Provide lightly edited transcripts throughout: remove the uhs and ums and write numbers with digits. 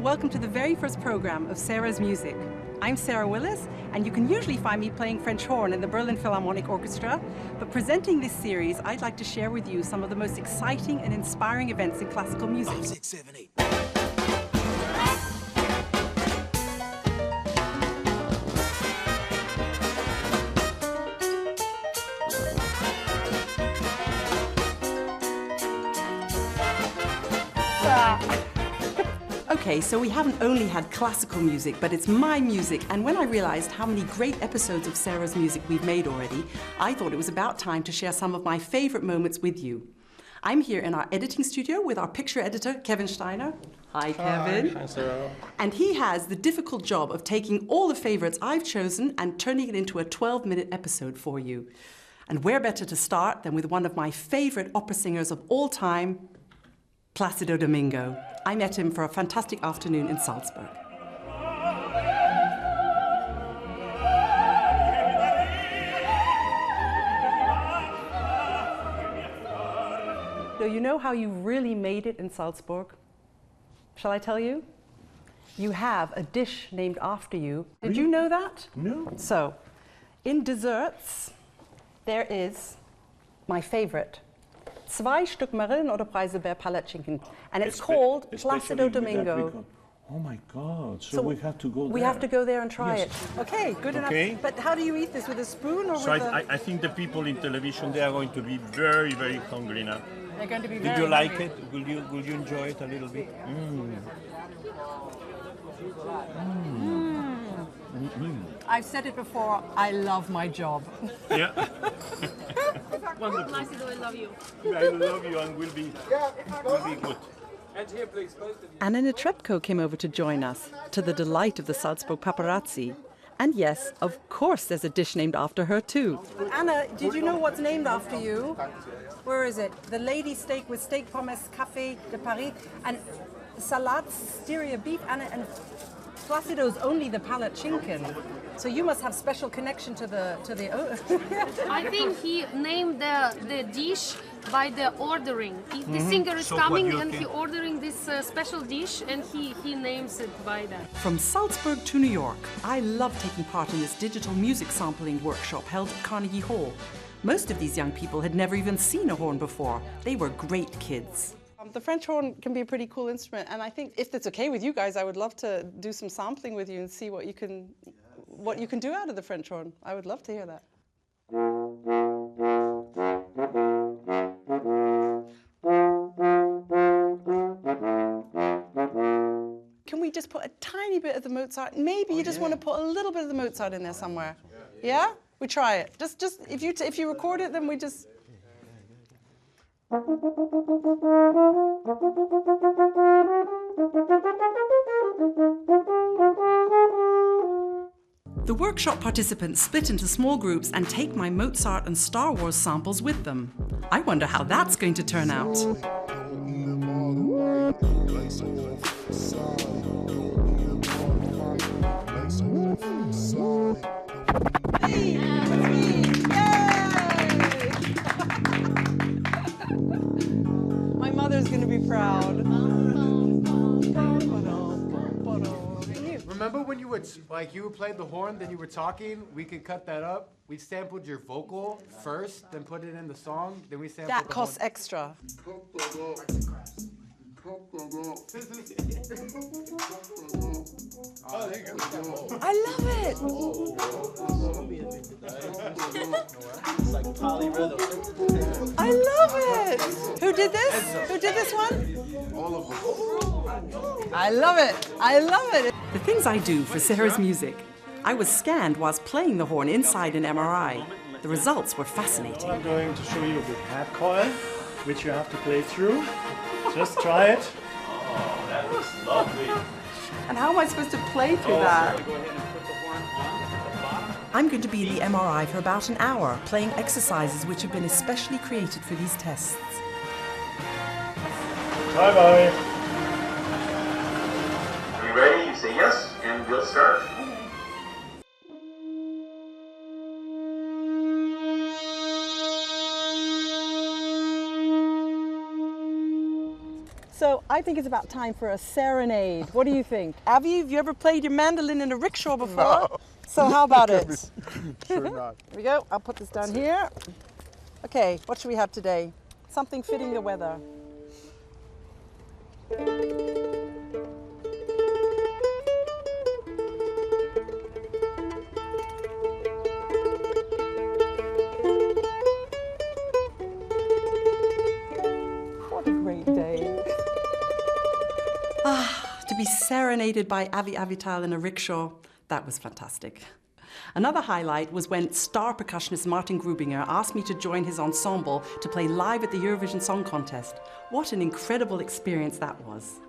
welcome to the very first program of Sarah's Music. I'm Sarah Willis, and you can usually find me playing French horn in the Berlin Philharmonic Orchestra, but presenting this series, I'd like to share with you some of the most exciting and inspiring events in classical music. 5, 6, 7, 8. Okay, so we haven't only had classical music, but it's my music, and when I realized how many great episodes of Sarah's Music we've made already, I thought it was about time to share some of my favorite moments with you. I'm here in our editing studio with our picture editor, Kevin Steiner. Hi, Kevin. Hi, Sarah. And he has the difficult job of taking all the favorites I've chosen and turning it into a 12-minute episode for you. And where better to start than with one of my favorite opera singers of all time, Placido Domingo. I met him for a fantastic afternoon in Salzburg. So you know how you really made it in Salzburg? Shall I tell you? You have a dish named after you. Did you know that? No. So, in desserts, there is my favorite. 2 Stück Marillen oder Preiselbeer Palatschinken. And it's called Placido Domingo. Oh my God, so we have to go there. We have to go there and try it. Okay, good Okay. enough. But how do you eat this, with a spoon or So with a... I think the people in television, they are going to be very, very hungry now. They're going to be Did very you like hungry. it? Will you enjoy it a little bit? I've said it before, I love my job. Yeah. Placido, I love you. I love you and will be good. Anna Netrebko came over to join us, to the delight of the Salzburg paparazzi. And yes, of course there's a dish named after her too. Anna, did you know what's named after you? Where is it? The lady steak with steak pommes, Café de Paris, and salad, styria beef, and Placido's only the palatschinken. So you must have special connection to the I think he named the dish by the ordering. If the singer is coming and he ordering this special dish, and he names it by that. From Salzburg to New York, I love taking part in this digital music sampling workshop held at Carnegie Hall. Most of these young people had never even seen a horn before. They were great kids. The French horn can be a pretty cool instrument, and I think if it's okay with you guys, I would love to do some sampling with you and see what you can do out of the French horn. I would love to hear that. Can we just put a tiny bit of the Mozart? Maybe you just want to put a little bit of the Mozart in there somewhere. Yeah? We try it. Just if you record it, then we just. The workshop participants split into small groups and take my Mozart and Star Wars samples with them. I wonder how that's going to turn out. Hey, that's me! Yay! My mother's going to be proud. Remember when you would, you would play the horn, then you were talking, we could cut that up. We sampled your vocal first, then put it in the song, then we sampled That costs extra. I love it! I love it! Who did this? Who did this one? all of them. I love it! I love it! The things I do for Sarah's Music. I was scanned whilst playing the horn inside an MRI. The results were fascinating. I'm going to show you the pad coil, which you have to play through. Just try it. Oh, that was lovely. And how am I supposed to play through that? Go ahead and put the horn on the bottom. I'm going to be in the MRI for about an hour, playing exercises which have been especially created for these tests. Bye-bye. Are you ready? You say yes, and we'll start. So I think it's about time for a serenade. What do you think? Avi, have you ever played your mandolin in a rickshaw before? No. So how about it? Sure not. Here we go. I'll put this down here. Okay, what should we have today? Something fitting the weather. What a great day. To be serenaded by Avi Avital in a rickshaw, that was fantastic. Another highlight was when star percussionist Martin Grubinger asked me to join his ensemble to play live at the Eurovision Song Contest. What an incredible experience that was.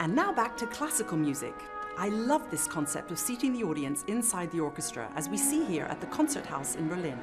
And now back to classical music. I love this concept of seating the audience inside the orchestra, as we see here at the Concert House in Berlin.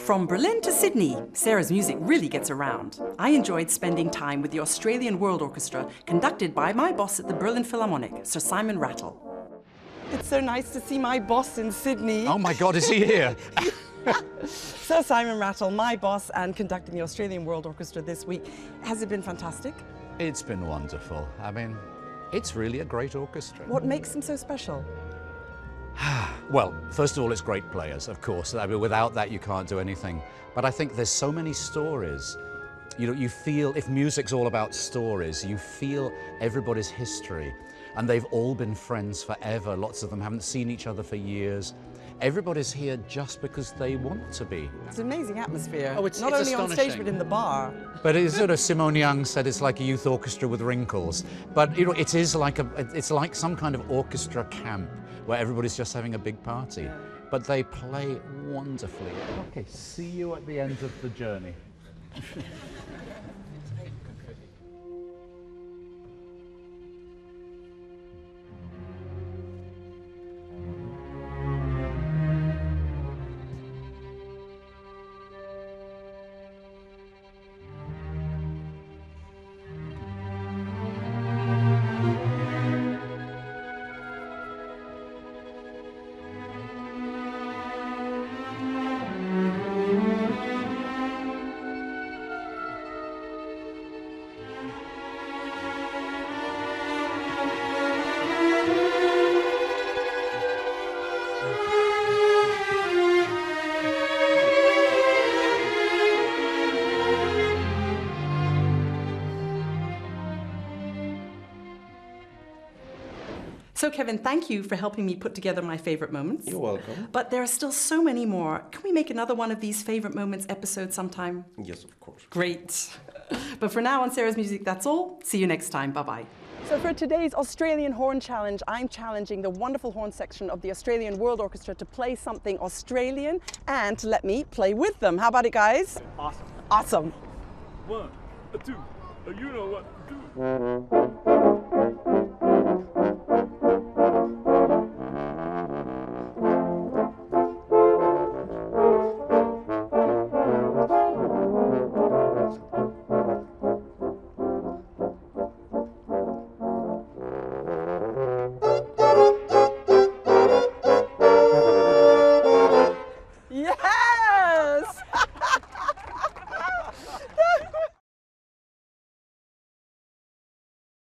From Berlin to Sydney, Sarah's music really gets around. I enjoyed spending time with the Australian World Orchestra, conducted by my boss at the Berlin Philharmonic, Sir Simon Rattle. It's so nice to see my boss in Sydney. Oh my God, is he here? Sir Simon Rattle, my boss and conducting the Australian World Orchestra this week. Has it been fantastic? It's been wonderful. I mean, it's really a great orchestra. What makes him so special? Well, first of all, it's great players, of course. I mean, without that, you can't do anything. But I think there's so many stories. You know, you feel, if music's all about stories, you feel everybody's history. And they've all been friends forever. Lots of them haven't seen each other for years. Everybody's here just because they want to be. It's an amazing atmosphere. Oh, it's not only on astonishing. stage, but in the bar. But it's sort of, Simone Young said it's like a youth orchestra with wrinkles. But you know, it's like some kind of orchestra camp where everybody's just having a big party. but they play wonderfully. Okay, see you at the end of the journey. So Kevin, thank you for helping me put together my favorite moments. You're welcome. But there are still so many more. Can we make another one of these favorite moments episodes sometime? Yes, of course. Great. But for now on Sarah's Music, that's all. See you next time. Bye-bye. So for today's Australian Horn Challenge, I'm challenging the wonderful horn section of the Australian World Orchestra to play something Australian and to let me play with them. How about it, guys? Awesome. Awesome. 1, 2, you know what to do.